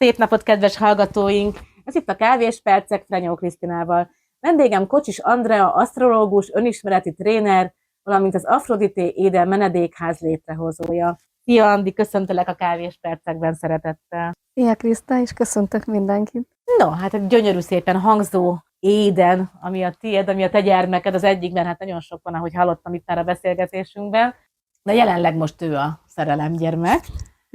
Szép napot, kedves hallgatóink! Ez itt a Kávéspercek Frenyó Krisztinával. Vendégem Kocsis Andrea, asztrológus, önismereti tréner, valamint az Afrodité Éden menedékház létrehozója. Szia, Andi, köszöntelek a Kávéspercekben szeretettel. Szia, Kriszta, és köszöntök mindenkit. No, hát egy gyönyörű szépen hangzó Éden, ami a tiéd, ami a te gyermeked, az egyikben, hát nagyon sok van, ahogy hallottam itt már a beszélgetésünkben, de jelenleg most ő a szerelemgyermek.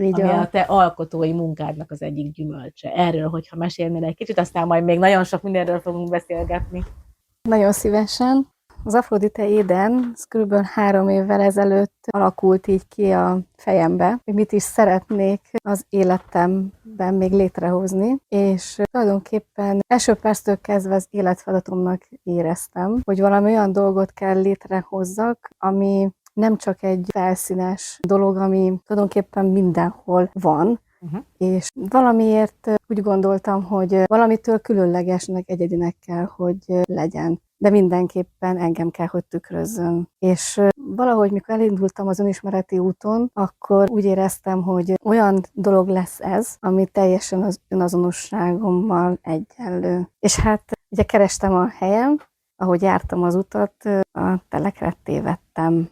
Így ami van. a te alkotói munkádnak az egyik gyümölcse. Erről, hogyha mesélnél egy kicsit, aztán majd még nagyon sok mindenről fogunk beszélgetni. Nagyon szívesen. Az Afrodité Éden kb. 3 évvel ezelőtt alakult így ki a fejembe, hogy mit is szeretnék az életemben még létrehozni, és tulajdonképpen első perctől kezdve az életfeladatomnak éreztem, hogy valami olyan dolgot kell létrehozzak, ami nem csak egy felszínes dolog, ami tulajdonképpen mindenhol van, és valamiért úgy gondoltam, hogy valamitől különlegesnek, egyedinek kell, hogy legyen, de mindenképpen engem kell, hogy tükrözzön. És valahogy, mikor elindultam az önismereti úton, akkor úgy éreztem, hogy olyan dolog lesz ez, ami teljesen az önazonosságommal egyenlő. És hát ugye kerestem a helyem, ahogy jártam az utat, a telekre tévedtem.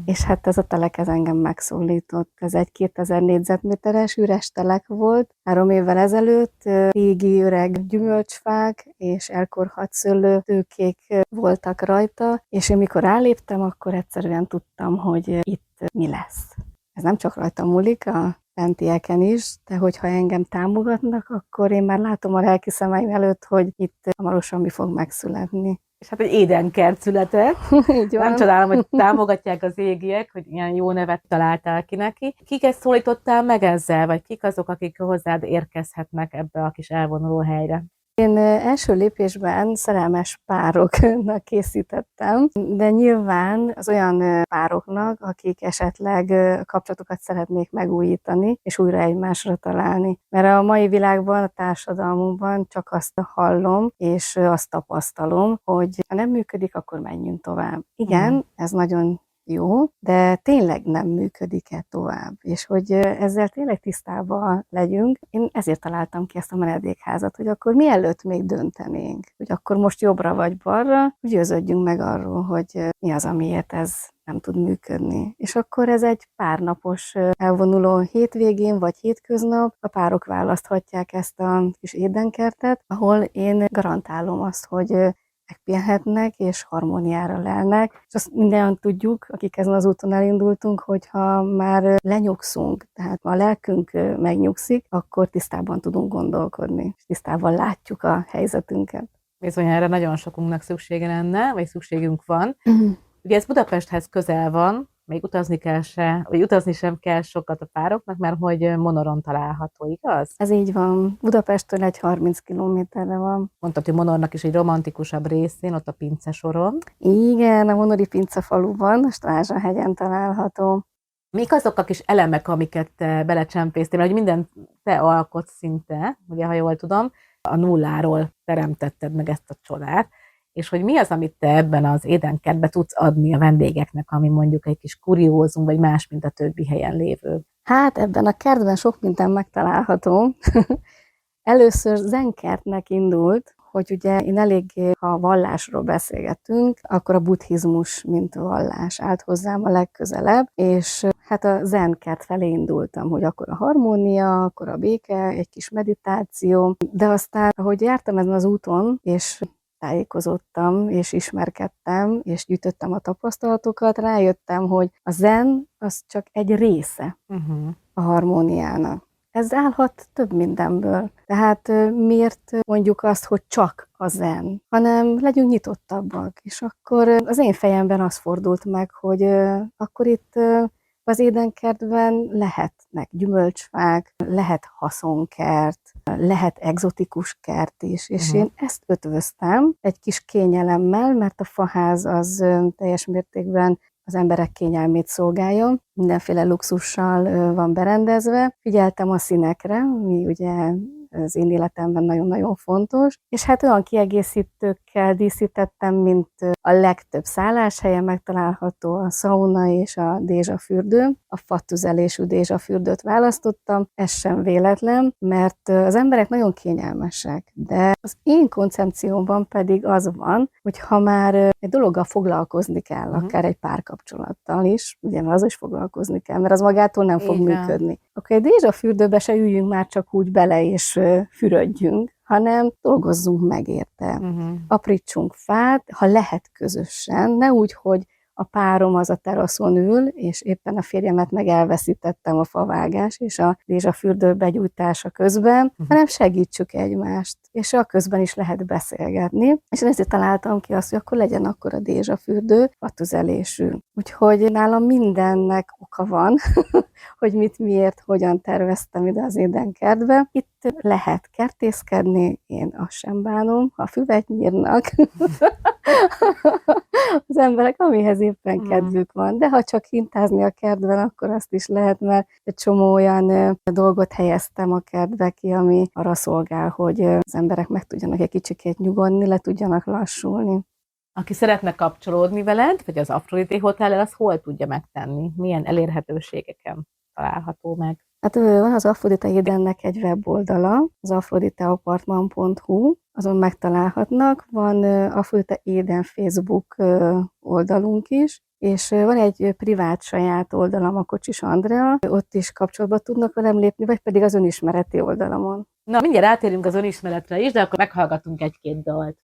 És hát ez a telek ez engem megszólított. Ez egy 2000 négyzetméteres üres telek volt. 3 évvel ezelőtt régi öreg gyümölcsfák és elkorhadt szőlőtőkék voltak rajta, és én mikor ráléptem, akkor egyszerűen tudtam, hogy itt mi lesz. Ez nem csak rajtam múlik, a fentieken is, de hogyha engem támogatnak, akkor én már látom a lelki szemeim előtt, hogy itt hamarosan mi fog megszületni. És hát egy édenkert született. Így van. Nem csodálom, hogy támogatják az égiek, hogy ilyen jó nevet találtál ki neki. Kiket szólítottál meg ezzel, vagy kik azok, akik hozzád érkezhetnek ebbe a kis elvonuló helyre? Én első lépésben szerelmes pároknak készítettem, de nyilván az olyan pároknak, akik esetleg kapcsolatokat szeretnék megújítani, és újra egymásra találni. Mert a mai világban, a társadalmunkban csak azt hallom, és azt tapasztalom, hogy ha nem működik, akkor menjünk tovább. Igen, ez nagyon jó, de tényleg nem működik-e tovább, és hogy ezzel tényleg tisztában legyünk. Én ezért találtam ki ezt a menedékházat, hogy akkor mielőtt még döntenénk, hogy akkor most jobbra vagy balra, győződjünk meg arról, hogy mi az, amiért ez nem tud működni. És akkor ez egy párnapos elvonuló hétvégén vagy hétköznap, a párok választhatják ezt a kis édenkertet, ahol én garantálom azt, hogy megpihenhetnek és harmóniára lelnek. És azt mindannyian tudjuk, akik ezen az úton elindultunk, hogyha már lenyugszunk, tehát ha a lelkünk megnyugszik, akkor tisztában tudunk gondolkodni, és tisztában látjuk a helyzetünket. Bizonyára nagyon sokunknak szüksége lenne, vagy szükségünk van. Ugye ez Budapesthez közel van, még utazni kell vagy utazni sem kell sokat a pároknak, mert hogy Monoron található, igaz? Ez így van. Budapesttől egy 30 kilométerre van. Mondtad, hogy Monornak is egy romantikusabb részén, ott a Pince soron. Igen, a Monori Pince faluban, a Strázsa-hegyen található. Mik azok a kis elemek, amiket te belecsempésztél, mert hogy mindent te alkotsz szinte, ugye, ha jól tudom, a nulláról teremtetted meg ezt a csodát, és hogy mi az, amit te ebben az édenkertben tudsz adni a vendégeknek, ami mondjuk egy kis kuriózum, vagy más, mint a többi helyen lévő? Hát ebben a kertben sok minden megtalálható. Először zenkertnek indult, hogy ugye én eléggé, ha vallásról beszélgetünk, akkor a buddhizmus, mint vallás állt hozzám a legközelebb, és hát a zenkert felé indultam, hogy akkor a harmónia, akkor a béke, egy kis meditáció, de aztán, ahogy jártam ezen az úton, és tájékozottam, és ismerkedtem, és gyűjtöttem a tapasztalatokat, rájöttem, hogy a zen az csak egy része a harmóniának. Ez állhat több mindenből. Tehát miért mondjuk azt, hogy csak a zen, hanem legyünk nyitottabbak. És akkor az én fejemben az fordult meg, hogy akkor itt az édenkertben lehetnek gyümölcsfák, lehet haszonkert, lehet egzotikus kert is, és én ezt ötvöztem egy kis kényelemmel, mert a faház az teljes mértékben az emberek kényelmét szolgálja, mindenféle luxussal van berendezve. Figyeltem a színekre, ami ugye az én életemben nagyon-nagyon fontos. És hát olyan kiegészítőkkel díszítettem, mint a legtöbb szálláshelyen megtalálható a szauna és a dézsafürdő. A fatüzelésű dézsafürdőt választottam, ez sem véletlen, mert az emberek nagyon kényelmesek, de az én koncepciómban pedig az van, hogy ha már egy dologgal foglalkozni kell, akár egy párkapcsolattal is, ugye az is foglalkozni kell, mert az magától nem fog működni. Akkor egy dézsafürdőbe se üljünk már csak úgy bele és fürödjünk, hanem dolgozzunk meg érte. Aprítsunk fát, ha lehet közösen, ne úgy, hogy a párom az a teraszon ül, és éppen a férjemet meg elveszítettem a favágás és a dézsafürdő begyújtása közben, hanem segítsük egymást, és a közben is lehet beszélgetni. És én ezért találtam ki azt, hogy akkor legyen akkor a dézsafürdő fatüzelésű. Úgyhogy nálam mindennek oka van, hogy mit, miért, hogyan terveztem ide az édenkertbe. Itt lehet kertészkedni, én azt sem bánom, ha füvet nyírnak. Az emberek, amihez éppen kedvük van. De ha csak hintázni a kertben, akkor azt is lehet, mert egy csomó olyan dolgot helyeztem a kertbe ki, ami arra szolgál, hogy az emberek meg tudjanak egy kicsikét nyugodni, le tudjanak lassulni. Aki szeretne kapcsolódni veled, vagy az Afrodité Hotellel, az hol tudja megtenni? Milyen elérhetőségeken található meg? Hát van az Aphrodite Edennek egy weboldala, az aphroditeapartman.hu, azon megtalálhatnak. Van Aphrodite Eden Facebook oldalunk is, és van egy privát saját oldalam, a Kocsis Andrea, ott is kapcsolatba tudnak velem lépni, vagy pedig az önismereti oldalamon. Na, mindjárt rátérünk az önismeretre is, de akkor meghallgatunk egy-két dalt.